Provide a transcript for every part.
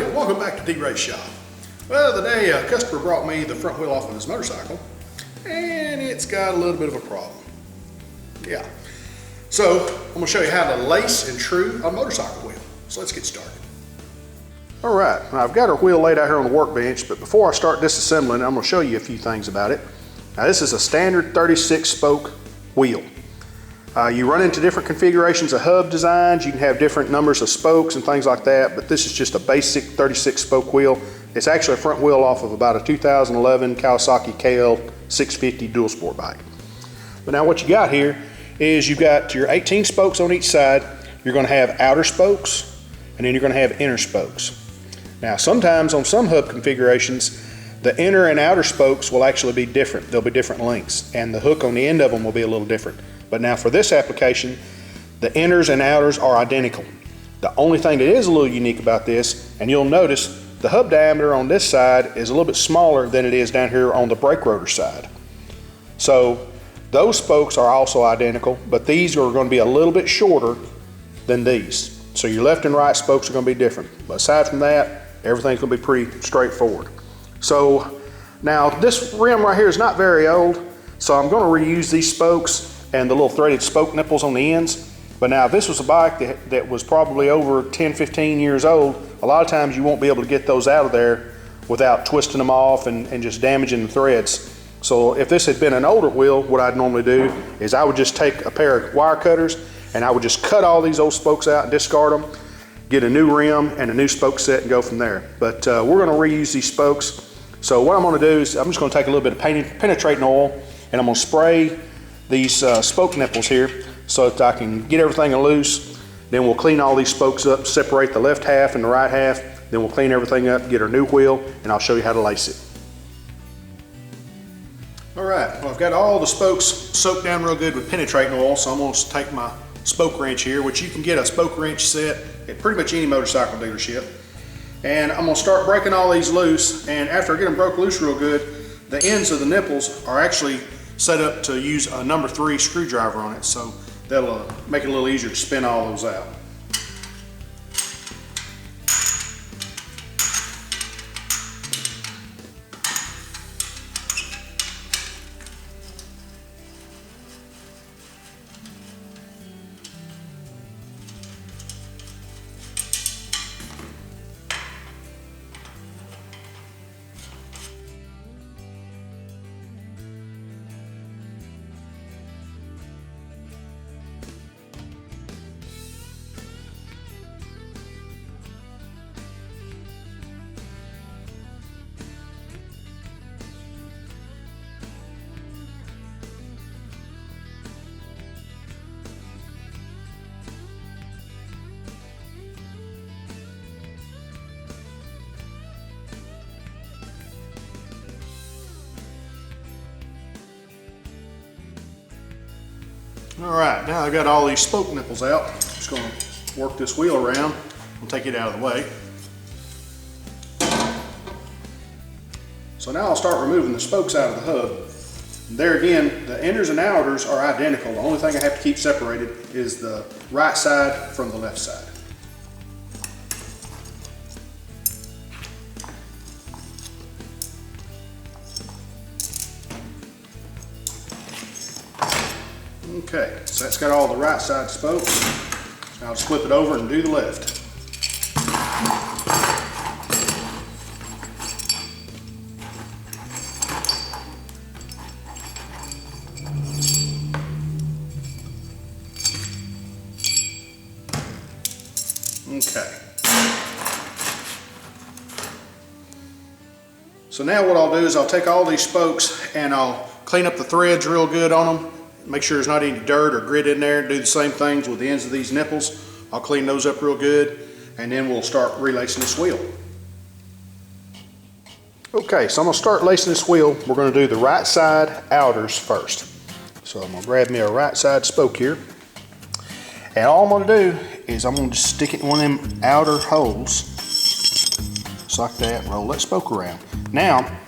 everybody, welcome back to D-Ray's shop. Well, today a customer brought me the front wheel off of his motorcycle and it's got a little bit of a problem. Yeah. So I'm going to show you how to lace and true a motorcycle wheel. So let's get started. All right, now I've got our wheel laid out here on the workbench, but before I start disassembling it, I'm going to show you a few things about it. Now this is a standard 36 spoke wheel. You run into different configurations of hub designs. You can have different numbers of spokes and things like that, but this is just a basic 36 spoke wheel. It's actually a front wheel off of about a 2011 Kawasaki KL 650 dual sport bike. But now what you got here is you've got your 18 spokes on each side. You're going to have outer spokes and then you're going to have inner spokes. Now sometimes on some hub configurations, the inner and outer spokes will actually be different. They'll be different lengths and the hook on the end of them will be a little different. But now for this application, the inners and outers are identical. The only thing that is a little unique about this, and you'll notice the hub diameter on this side is a little bit smaller than it is down here on the brake rotor side. So those spokes are also identical, but these are going to be a little bit shorter than these. So your left and right spokes are going to be different. But aside from that, everything's going to be pretty straightforward. So now this rim right here is not very old, so I'm going to reuse these spokes and the little threaded spoke nipples on the ends. But now if this was a bike that was probably over 10-15 years old, a lot of times you won't be able to get those out of there without twisting them off and just damaging the threads. So if this had been an older wheel, what I'd normally do is I would just take a pair of wire cutters and I would just cut all these old spokes out and discard them, get a new rim and a new spoke set and go from there. But we're going to reuse these spokes. So what I'm going to do is I'm just going to take a little bit of penetrating oil and I'm going to spray these spoke nipples here so that I can get everything loose. Then we'll clean all these spokes up, separate the left half and the right half. Then we'll clean everything up, get our new wheel, and I'll show you how to lace it. All right, well I've got all the spokes soaked down real good with penetrating oil, so I'm going to take my spoke wrench here, which you can get a spoke wrench set at pretty much any motorcycle dealership. And I'm going to start breaking all these loose, and after I get them broke loose real good, the ends of the nipples are actually set up to use a number 3 screwdriver on it, so that'll make it a little easier to spin all those out. All right, now I've got all these spoke nipples out. I'm just going to work this wheel around and take it out of the way. So now I'll start removing the spokes out of the hub. And there again, the inners and outers are identical. The only thing I have to keep separated is the right side from the left side. Okay, so that's got all the right side spokes. Now I'll just flip it over and do the left. Okay. So now what I'll do is I'll take all these spokes and I'll clean up the threads real good on them. Make sure there's not any dirt or grit in there. Do the same things with the ends of these nipples. I'll clean those up real good and then we'll start relacing this wheel. Okay, so I'm going to start lacing this wheel. We're going to do the right side outers first. So I'm going to grab me a right side spoke here. And all I'm going to do is I'm going to just stick it in one of them outer holes. Just like that, roll that spoke around. Now,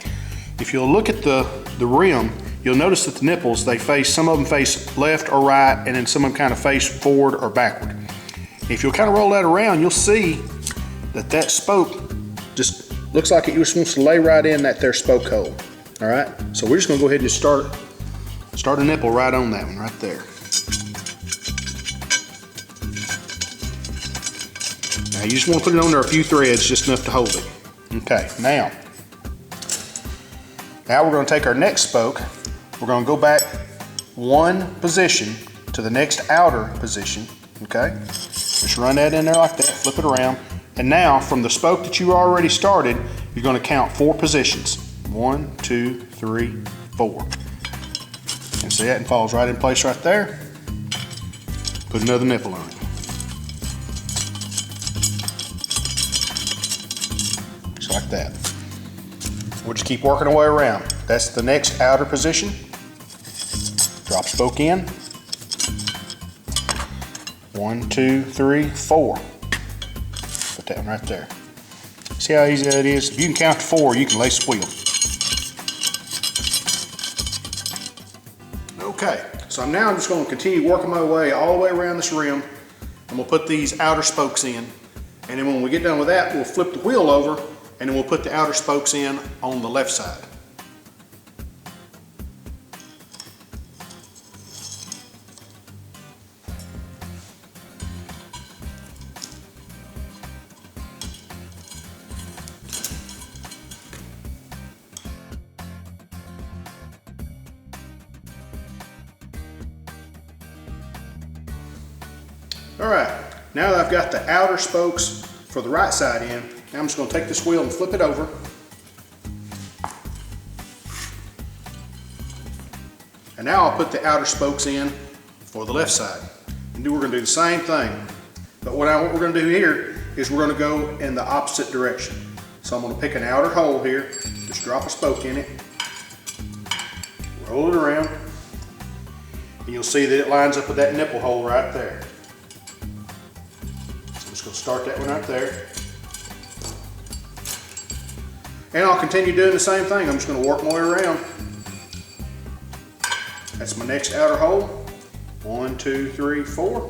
if you'll look at the rim, you'll notice that the nipples, some of them face left or right, and then some of them kind of face forward or backward. If you'll kind of roll that around, you'll see that spoke just looks like it just wants to lay right in that there spoke hole. All right, so we're just gonna go ahead and just start a nipple right on that one right there. Now you just want to put it on there a few threads, just enough to hold it. Okay, now we're going to take our next spoke. We're going to go back one position to the next outer position. Okay, just run that in there like that, flip it around, and now from the spoke that you already started, you're going to count 4 positions. 1, 2, 3, 4. And see that it falls right in place right there. Put another nipple on it. Just like that. We'll just keep working our way around. That's the next outer position. Drop spoke in. 1, 2, 3, 4. Put that one right there. See how easy that is? If you can count to 4, you can lace the wheel. Okay, so now I'm just going to continue working my way all the way around this rim, and we'll put these outer spokes in. And then when we get done with that, we'll flip the wheel over, and then we'll put the outer spokes in on the left side. All right, now that I've got the outer spokes for the right side in, now I'm just going to take this wheel and flip it over. And now I'll put the outer spokes in for the left side. And we're going to do the same thing. But what we're going to do here is we're going to go in the opposite direction. So I'm going to pick an outer hole here, just drop a spoke in it, roll it around, and you'll see that it lines up with that nipple hole right there. Just going to start that one right there. And I'll continue doing the same thing. I'm just going to work my way around. That's my next outer hole. 1, 2, 3, 4.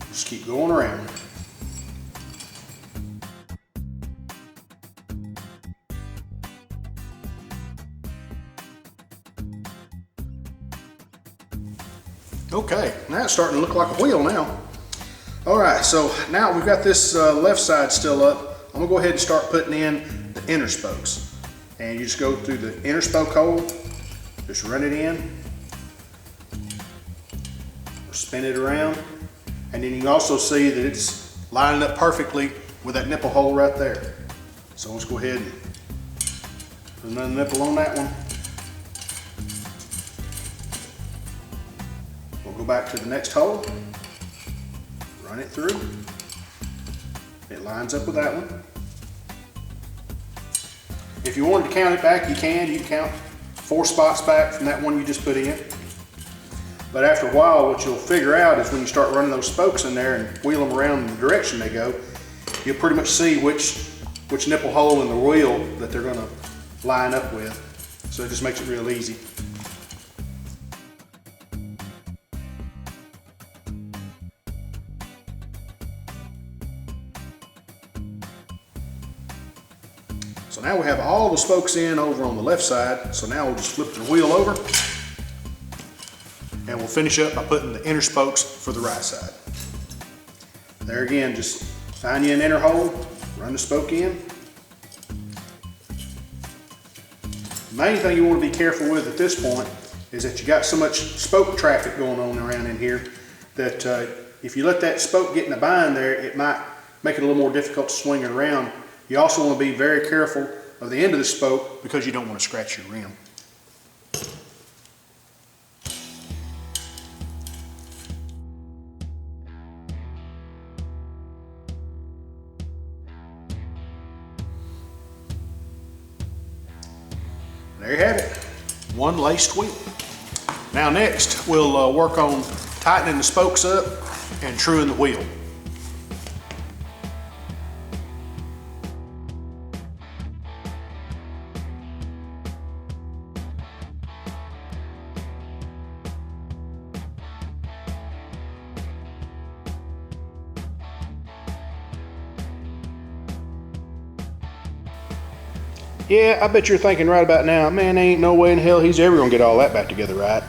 Just keep going around. Okay, now it's starting to look like a wheel now. All right, so now we've got this left side still up. I'm gonna go ahead and start putting in the inner spokes. And you just go through the inner spoke hole, just run it in, spin it around, and then you can also see that it's lining up perfectly with that nipple hole right there. So let's go ahead and put another nipple on that one. We'll go back to the next hole, run it through. It lines up with that one. If you wanted to count it back, you can. You can count 4 spots back from that one you just put in. But after a while, what you'll figure out is when you start running those spokes in there and wheel them around in the direction they go, you'll pretty much see which nipple hole in the wheel that they're going to line up with. So it just makes it real easy. So now we have all the spokes in over on the left side. So now we'll just flip the wheel over and we'll finish up by putting the inner spokes for the right side. There again, just find you an inner hole, run the spoke in. The main thing you want to be careful with at this point is that you got so much spoke traffic going on around in here that if you let that spoke get in a bind there, it might make it a little more difficult to swing it around. You also want to be very careful of the end of the spoke because you don't want to scratch your rim. There you have it, one laced wheel. Now next, we'll work on tightening the spokes up and truing the wheel. Yeah, I bet you're thinking right about now, man, ain't no way in hell he's ever gonna get all that back together, right?